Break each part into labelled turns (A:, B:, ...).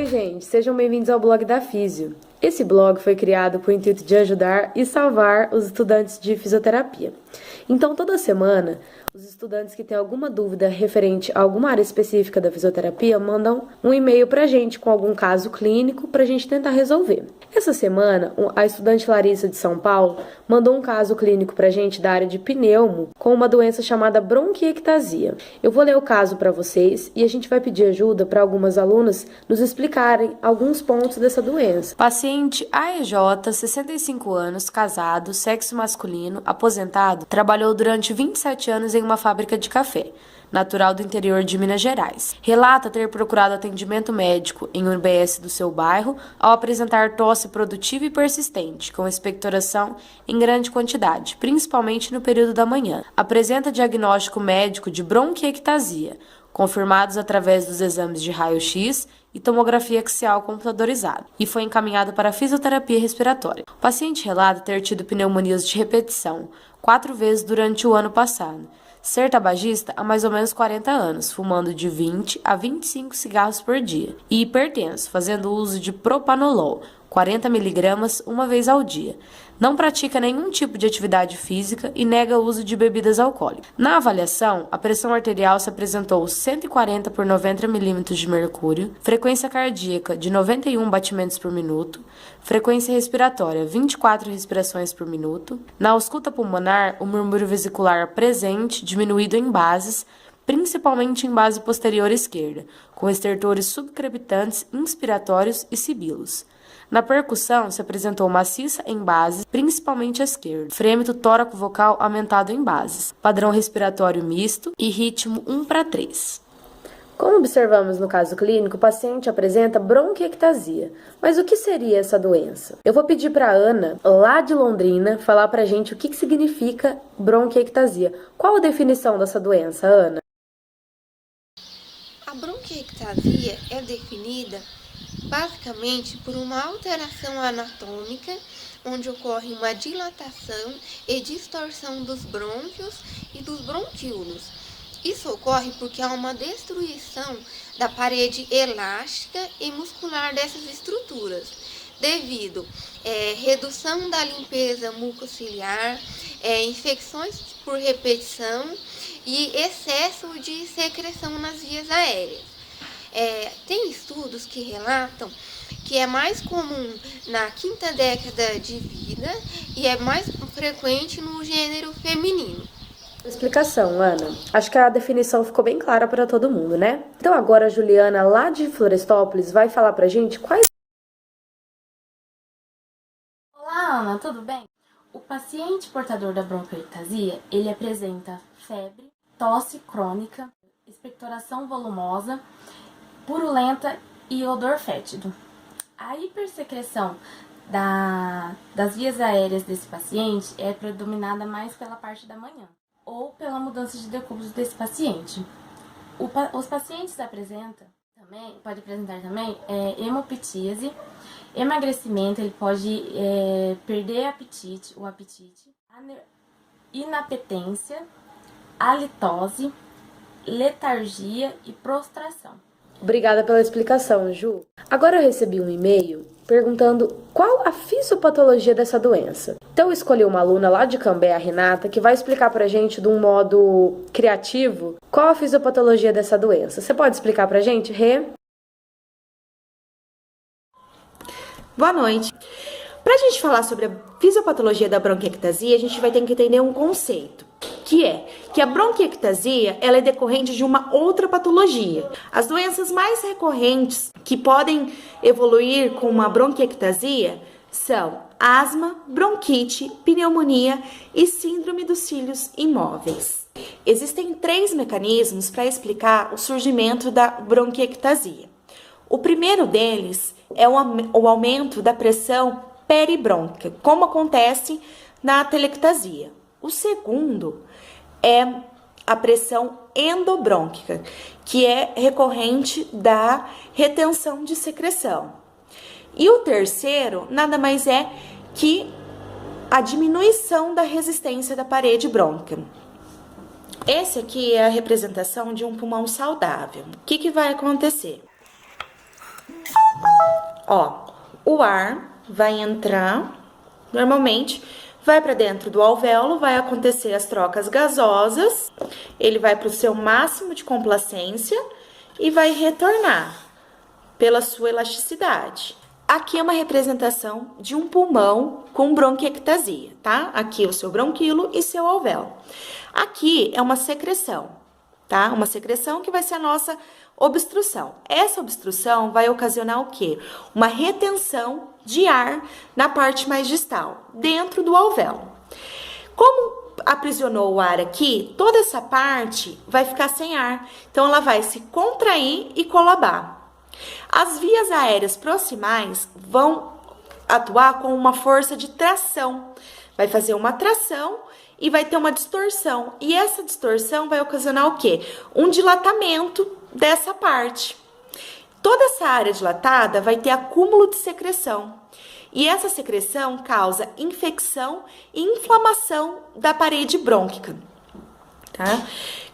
A: Oi, gente, sejam bem-vindos ao blog da Físio. Esse blog foi criado com o intuito de ajudar e salvar os estudantes de fisioterapia. Então, toda semana, os estudantes que têm alguma dúvida referente a alguma área específica da fisioterapia mandam um e-mail pra gente com algum caso clínico pra gente tentar resolver. Essa semana, a estudante Larissa de São Paulo mandou um caso clínico pra gente da área de pneumo com uma doença chamada bronquiectasia. Eu vou ler o caso pra vocês e a gente vai pedir ajuda para algumas alunas nos explicarem alguns pontos dessa doença. Paciente AEJ, 65 anos, casado, sexo masculino, aposentado, trabalhou durante 27 anos em uma fábrica de café, natural do interior de Minas Gerais. Relata ter procurado atendimento médico em um UBS do seu bairro ao apresentar tosse produtiva e persistente, com expectoração em grande quantidade, principalmente no período da manhã. Apresenta diagnóstico médico de bronquiectasia, confirmados através dos exames de raio-x e tomografia axial computadorizada, e foi encaminhado para fisioterapia respiratória. O paciente relata ter tido pneumonias de repetição 4 vezes durante o ano passado, ser tabagista há mais ou menos 40 anos, fumando de 20 a 25 cigarros por dia, e hipertenso, fazendo uso de propanolol, 40 mg uma vez ao dia. Não pratica nenhum tipo de atividade física e nega o uso de bebidas alcoólicas. Na avaliação, a pressão arterial se apresentou 140 por 90 mm de mercúrio, frequência cardíaca de 91 batimentos por minuto, frequência respiratória 24 respirações por minuto. Na ausculta pulmonar, o murmúrio vesicular presente, diminuído em bases, principalmente em base posterior esquerda, com estertores subcrepitantes, inspiratórios e sibilos. Na percussão, se apresentou maciça em bases, principalmente à esquerda, frêmito tóraco-vocal aumentado em bases, padrão respiratório misto e ritmo 1:3. Como observamos no caso clínico, o paciente apresenta bronquiectasia. Mas o que seria essa doença? Eu vou pedir para a Ana, lá de Londrina, falar para a gente o que significa bronquiectasia. Qual a definição dessa doença, Ana?
B: A bronquiectasia é definida basicamente por uma alteração anatômica, onde ocorre uma dilatação e distorção dos brônquios e dos bronquíolos. Isso ocorre porque há uma destruição da parede elástica e muscular dessas estruturas, devido redução da limpeza mucociliar, infecções por repetição e excesso de secreção nas vias aéreas. Tem estudos que relatam que é mais comum na 5ª década de vida e é mais frequente no gênero feminino.
A: Explicação, Ana. Acho que a definição ficou bem clara para todo mundo, né? Então agora a Juliana, lá de Florestópolis, vai falar pra gente quais...
C: Olá, Ana, tudo bem? O paciente portador da bronquiectasia, ele apresenta febre, tosse crônica, expectoração volumosa, purulenta e odor fétido. A hipersecreção das vias aéreas desse paciente é predominada mais pela parte da manhã ou pela mudança de decúbito desse paciente. Os pacientes pode apresentar também hemoptíase, emagrecimento, ele pode perder o apetite, inapetência, halitose, letargia e prostração.
A: Obrigada pela explicação, Ju. Agora eu recebi um e-mail perguntando qual a fisiopatologia dessa doença. Então eu escolhi uma aluna lá de Cambé, a Renata, que vai explicar pra gente de um modo criativo qual a fisiopatologia dessa doença. Você pode explicar pra gente, Rê?
D: Boa noite. Para a gente falar sobre a fisiopatologia da bronquiectasia, a gente vai ter que entender um conceito, que é que a bronquiectasia ela é decorrente de uma outra patologia. As doenças mais recorrentes que podem evoluir com uma bronquiectasia são asma, bronquite, pneumonia e síndrome dos cílios imóveis. Existem 3 mecanismos para explicar o surgimento da bronquiectasia. O primeiro deles é o aumento da pressão peribrônquica, como acontece na atelectasia. O segundo é a pressão endobrônquica, que é recorrente da retenção de secreção. E o terceiro nada mais é que a diminuição da resistência da parede brônquica. Esse aqui é a representação de um pulmão saudável. O que vai acontecer? Ó, o ar vai entrar, normalmente, vai para dentro do alvéolo, vai acontecer as trocas gasosas, ele vai para o seu máximo de complacência e vai retornar pela sua elasticidade. Aqui é uma representação de um pulmão com bronquiectasia, tá? Aqui é o seu bronquilo e seu alvéolo. Aqui é uma secreção, tá? Uma secreção que vai ser a nossa obstrução. Essa obstrução vai ocasionar o quê? Uma retenção de ar na parte mais distal, dentro do alvéolo. Como aprisionou o ar aqui, toda essa parte vai ficar sem ar. Então, ela vai se contrair e colabar. As vias aéreas proximais vão atuar com uma força de tração. Vai fazer uma tração e vai ter uma distorção. E essa distorção vai ocasionar o quê? Um dilatamento dessa parte. Toda essa área dilatada vai ter acúmulo de secreção. E essa secreção causa infecção e inflamação da parede brônquica, tá?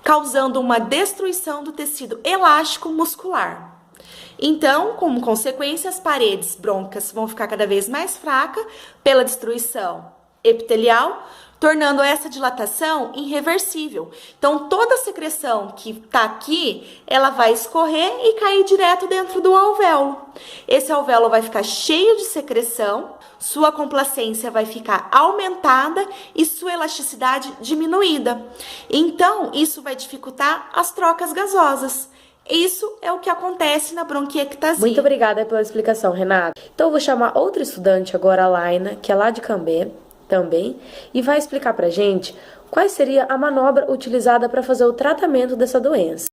D: Causando uma destruição do tecido elástico muscular. Então, como consequência, as paredes brônquicas vão ficar cada vez mais fracas pela destruição epitelial, tornando essa dilatação irreversível. Então, toda a secreção que está aqui, ela vai escorrer e cair direto dentro do alvéolo. Esse alvéolo vai ficar cheio de secreção, sua complacência vai ficar aumentada e sua elasticidade diminuída. Então, isso vai dificultar as trocas gasosas. Isso é o que acontece na bronquiectasia.
A: Muito obrigada pela explicação, Renata. Então, eu vou chamar outra estudante agora, a Laina, que é lá de Cambé também, e vai explicar pra gente qual seria a manobra utilizada para fazer o tratamento dessa doença.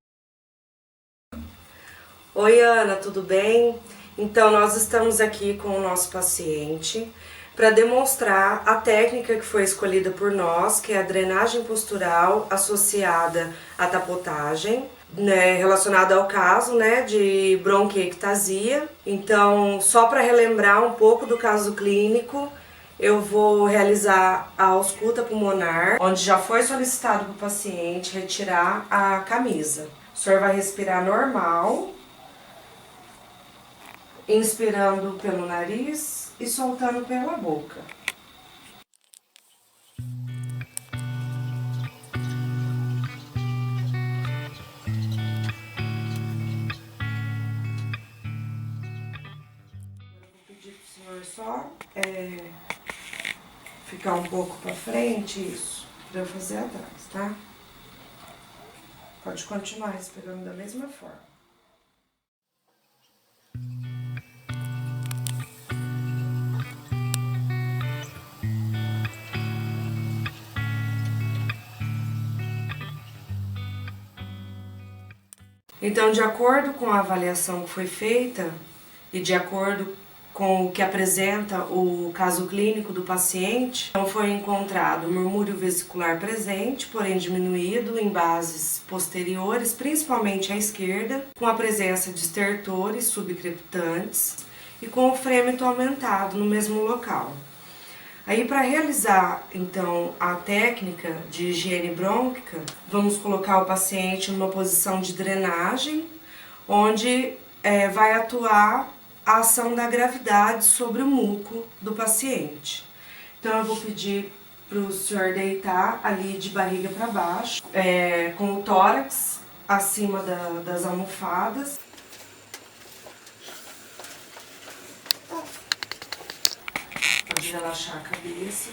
E: Oi, Ana, tudo bem? Então, nós estamos aqui com o nosso paciente para demonstrar a técnica que foi escolhida por nós, que é a drenagem postural associada à tapotagem, né, relacionada ao caso, né, de bronquiectasia. Então, só para relembrar um pouco do caso clínico, eu vou realizar a ausculta pulmonar, onde já foi solicitado para o paciente retirar a camisa. O senhor vai respirar normal, inspirando pelo nariz e soltando pela boca. Eu vou pedir para o senhor só ficar um pouco para frente, isso, para eu fazer atrás, tá? Pode continuar respirando da mesma forma. Então, de acordo com a avaliação que foi feita e de acordo com o que apresenta o caso clínico do paciente, então foi encontrado murmúrio vesicular presente, porém diminuído em bases posteriores, principalmente à esquerda, com a presença de estertores subcrepitantes e com o frêmito aumentado no mesmo local. Aí, para realizar, então, a técnica de higiene brônquica, vamos colocar o paciente numa posição de drenagem, onde vai atuar a ação da gravidade sobre o muco do paciente. Então, eu vou pedir para o senhor deitar ali de barriga para baixo, com o tórax acima das almofadas. Pode relaxar a cabeça.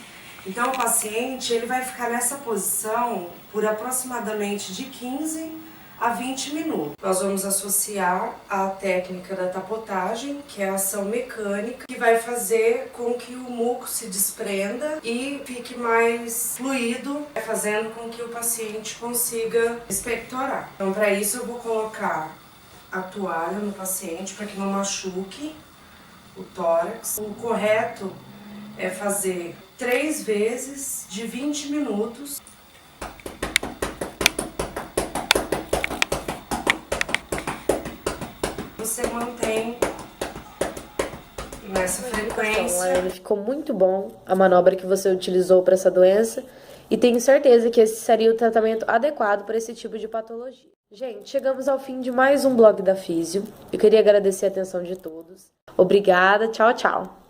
E: Então, o paciente ele vai ficar nessa posição por aproximadamente de 15 a 20 minutos. Nós vamos associar a técnica da tapotagem, que é a ação mecânica, que vai fazer com que o muco se desprenda e fique mais fluido, fazendo com que o paciente consiga expectorar. Então, para isso, eu vou colocar a toalha no paciente para que não machuque o tórax. O correto é fazer 3 vezes de 20 minutos. Você mantém nessa frequência.
A: Ficou muito bom a manobra que você utilizou para essa doença e tenho certeza que esse seria o tratamento adequado para esse tipo de patologia. Gente, chegamos ao fim de mais um blog da Físio. Eu queria agradecer a atenção de todos. Obrigada, tchau, tchau.